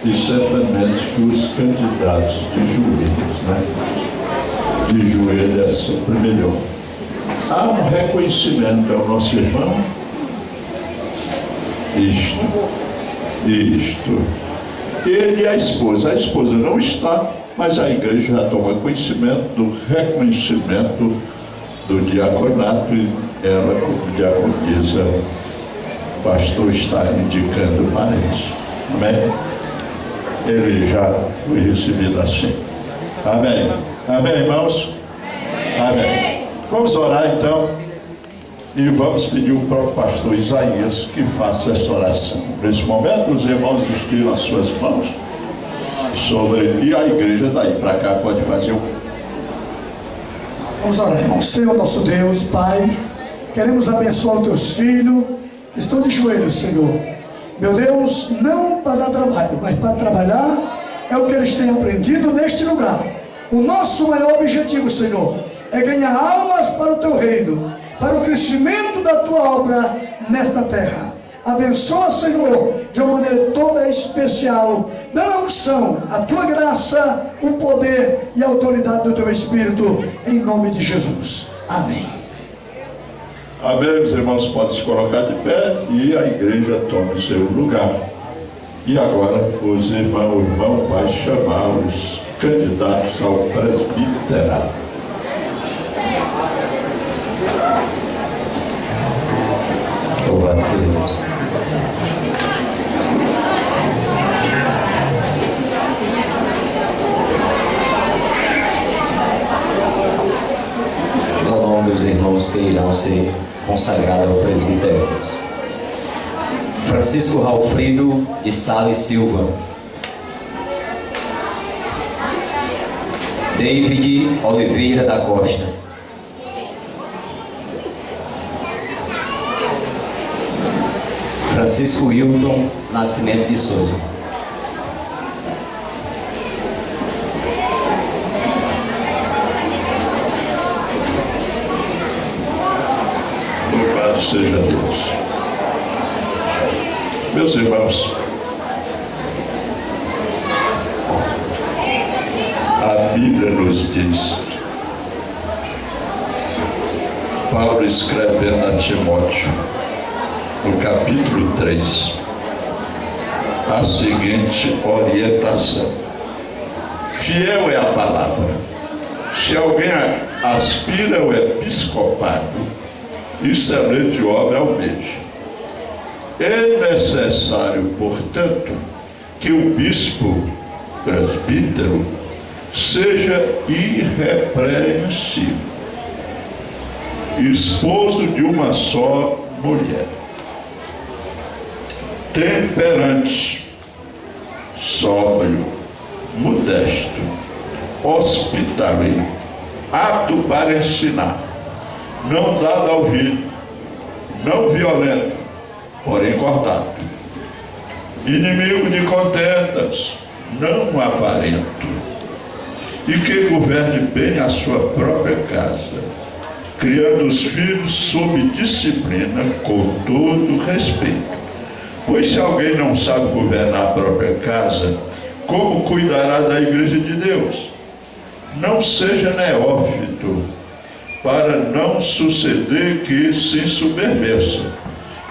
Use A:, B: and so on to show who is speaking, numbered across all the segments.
A: e certamente que os candidatos de joelho é sempre melhor. Há um reconhecimento ao nosso irmão. Isto. Ele e a esposa não está, mas a igreja já toma conhecimento do reconhecimento do diaconato, e ela, como diaconisa, o pastor está indicando parente. Amém? Ele já foi recebido assim. Amém. Amém, irmãos? Amém. Vamos orar então e vamos pedir ao próprio pastor Isaías que faça essa oração. Nesse momento, os irmãos estiram as suas mãos e a igreja daí para cá pode fazer o...
B: Vamos orar, irmãos. Senhor nosso Deus, Pai, queremos abençoar os teus filhos que estão de joelhos, Senhor. Meu Deus, não para dar trabalho, mas para trabalhar é o que eles têm aprendido neste lugar. O nosso maior objetivo, Senhor, é ganhar almas para o teu reino, para o crescimento da tua obra nesta terra. Abençoa, Senhor, de uma maneira toda especial, dando a unção, a tua graça, o poder e a autoridade do teu Espírito, em nome de Jesus. Amém.
A: Amém, meus irmãos, podem se colocar de pé e a igreja toma o seu lugar. E agora o irmão vai chamar os candidatos ao presbiterado.
C: Louvado seja Deus. No nome dos irmãos que irão ser consagrados ao presbítero: Francisco Raulfrido de Sales Silva, David Oliveira da Costa, Francisco Hilton Nascimento de Souza,
A: Louvado seja Deus. Meus irmãos, a Bíblia nos diz, Paulo escrevendo a Timóteo, no capítulo 3, a seguinte orientação: fiel é a palavra. Se alguém aspira ao episcopado, excelente obra almeja. É necessário, portanto, que o bispo presbítero seja irrepreensível, esposo de uma só mulher, temperante, sóbrio, modesto, hospitaleiro, apto para ensinar, não dado ao vinho, não violento, porém cortado, inimigo de contendas, não avarento, e que governe bem a sua própria casa, criando os filhos sob disciplina com todo respeito. Pois se alguém não sabe governar a própria casa, como cuidará da igreja de Deus? Não seja neófito, para não suceder que se ensoberbeça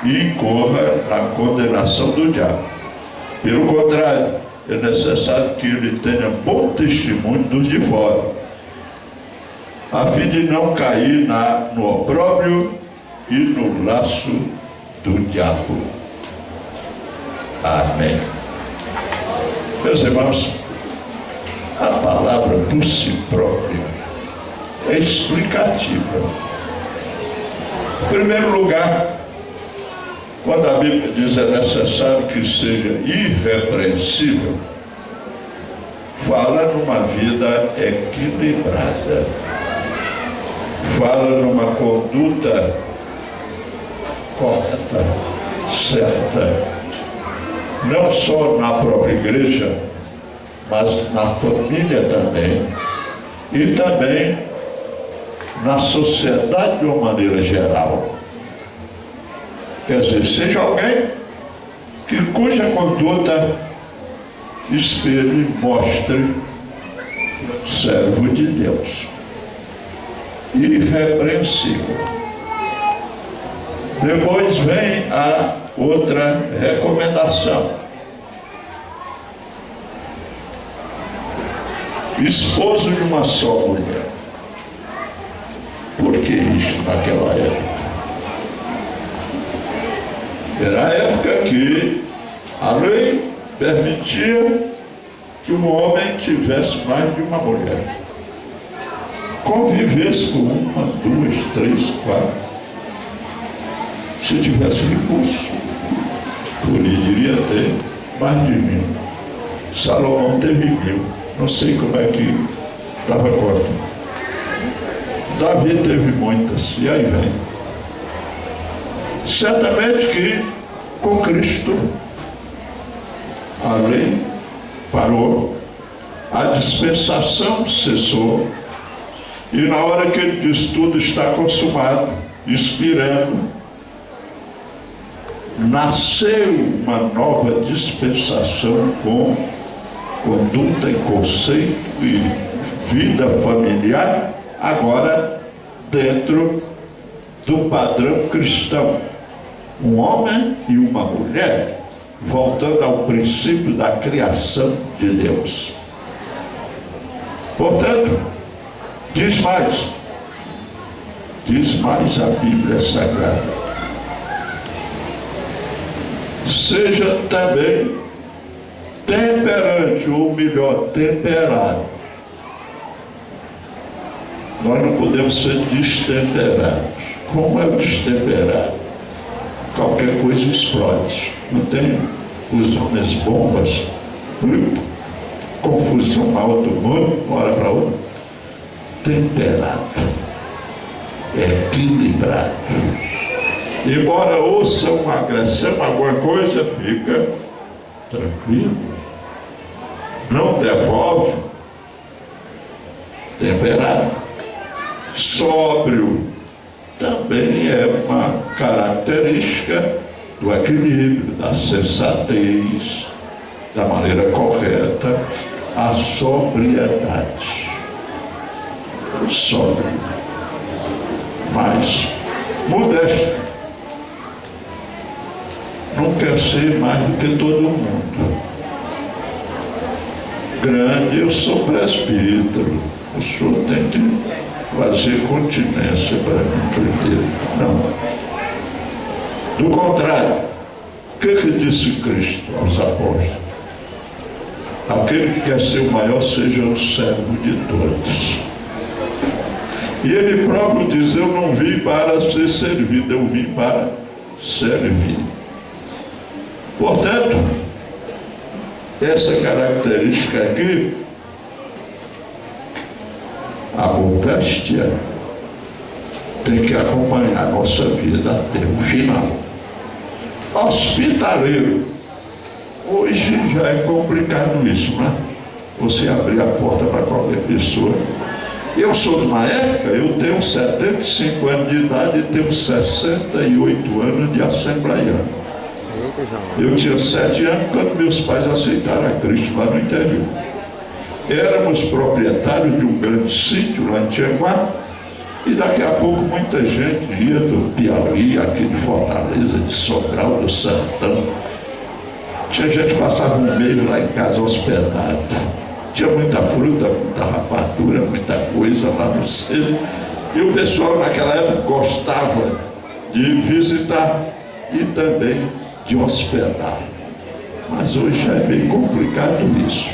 A: e incorra na condenação do diabo. Pelo contrário, é necessário que ele tenha bom testemunho dos de fora, a fim de não cair no opróbrio e no laço do diabo. Amém. Meus irmãos, a palavra por si própria é explicativa. Em primeiro lugar, quando a Bíblia diz é necessário que seja irrepreensível, fala numa vida equilibrada, fala numa conduta correta, certa, não só na própria igreja, mas na família também, e também na sociedade de uma maneira geral. Quer dizer, seja alguém cuja conduta espelhe, mostre servo de Deus, irrepreensível. Depois vem a outra recomendação: esposo de uma só mulher. Por que isso naquela época? Era a época que a lei permitia que um homem tivesse mais de uma mulher, convivesse com uma, duas, três, quatro, se tivesse recurso. Poderia ter mais de 1000. Salomão teve 1000. Não sei como é que estava a conta. Davi teve muitas, e aí vem. Certamente que com Cristo a lei parou, a dispensação cessou, e na hora que ele diz tudo está consumado, expirando, nasceu uma nova dispensação com conduta e conceito e vida familiar, agora dentro do padrão cristão. Um homem e uma mulher, voltando ao princípio da criação de Deus. Portanto, diz mais a Bíblia Sagrada: seja também temperante, ou melhor, temperado. Nós não podemos ser destemperados. Como é o destemperado? Qualquer coisa explode. Não tem os homens bombas, confusão alto mundo, uma hora para outra. Temperado, equilibrado. Embora ouça uma agressão, alguma coisa, fica tranquilo, não devolve. Temperado. Sóbrio também é uma característica do equilíbrio, da sensatez, da maneira correta, a sobriedade. Sóbrio, mas modesto. Não quer ser mais do que todo mundo. Grande, eu sou presbítero, o senhor tem que fazer continência para mim primeiro. Não. Do contrário, o que disse Cristo aos apóstolos? Aquele que quer ser o maior, seja o servo de todos. E ele próprio diz: eu não vim para ser servido, eu vim para servir. Portanto, essa característica aqui, a modéstia, tem que acompanhar a nossa vida até o final. Hospitaleiro. Hoje já é complicado isso, né? Você abrir a porta para qualquer pessoa. Eu sou de uma época, eu tenho 75 anos de idade e tenho 68 anos de assembleiano. Eu tinha 7 anos quando meus pais aceitaram a Cristo lá no interior. Éramos proprietários de um grande sítio lá em Tianguá, e daqui a pouco muita gente ia do Piauí, aqui de Fortaleza, de Sobral, do Sertão. Tinha gente que passava um mês lá em casa hospedado. Tinha muita fruta, muita rapadura, muita coisa lá no centro. E o pessoal naquela época gostava de visitar e também de hospedar. Mas hoje é bem complicado isso.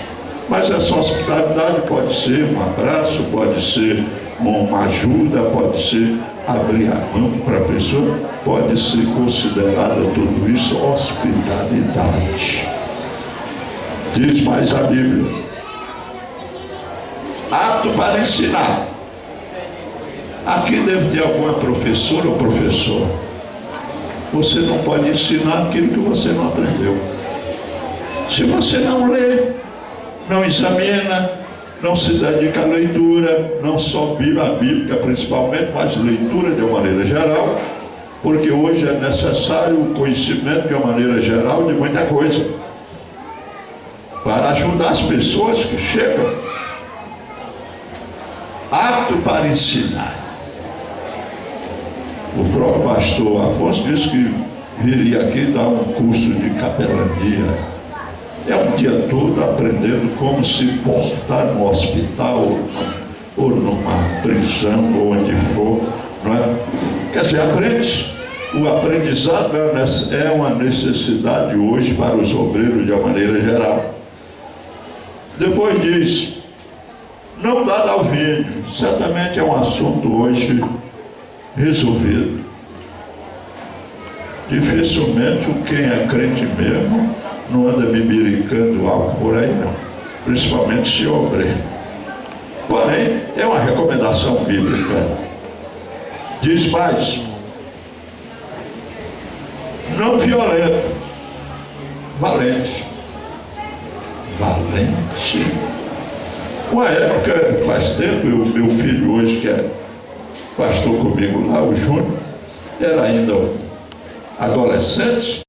A: Mas essa hospitalidade pode ser um abraço, pode ser uma ajuda, pode ser abrir a mão para a pessoa, pode ser considerada tudo isso hospitalidade. Diz mais a Bíblia: apto para ensinar. Aqui deve ter alguma professora ou professor. Você não pode ensinar aquilo que você não aprendeu. Se você não lê, não examina, não se dedica à leitura, não só Bíblia bíblica principalmente, mas leitura de uma maneira geral, porque hoje é necessário o conhecimento de uma maneira geral de muita coisa. para ajudar as pessoas que chegam, apto para ensinar. O próprio pastor Afonso disse que viria aqui dar um curso de capelania. É um dia todo aprendendo como se portar no hospital ou numa prisão, ou onde for, não é? Quer dizer, aprende. O aprendizado é uma necessidade hoje para os obreiros de uma maneira geral. Depois diz, não dá ao vinho. Certamente é um assunto hoje resolvido. Dificilmente quem é crente mesmo não anda bibiricando algo por aí, não. Principalmente se obreiro. Porém, é uma recomendação bíblica. Diz mais, não violento, valente. Valente. Uma época, faz tempo, meu filho hoje, que é pastor comigo lá, o Júnior, era ainda adolescente,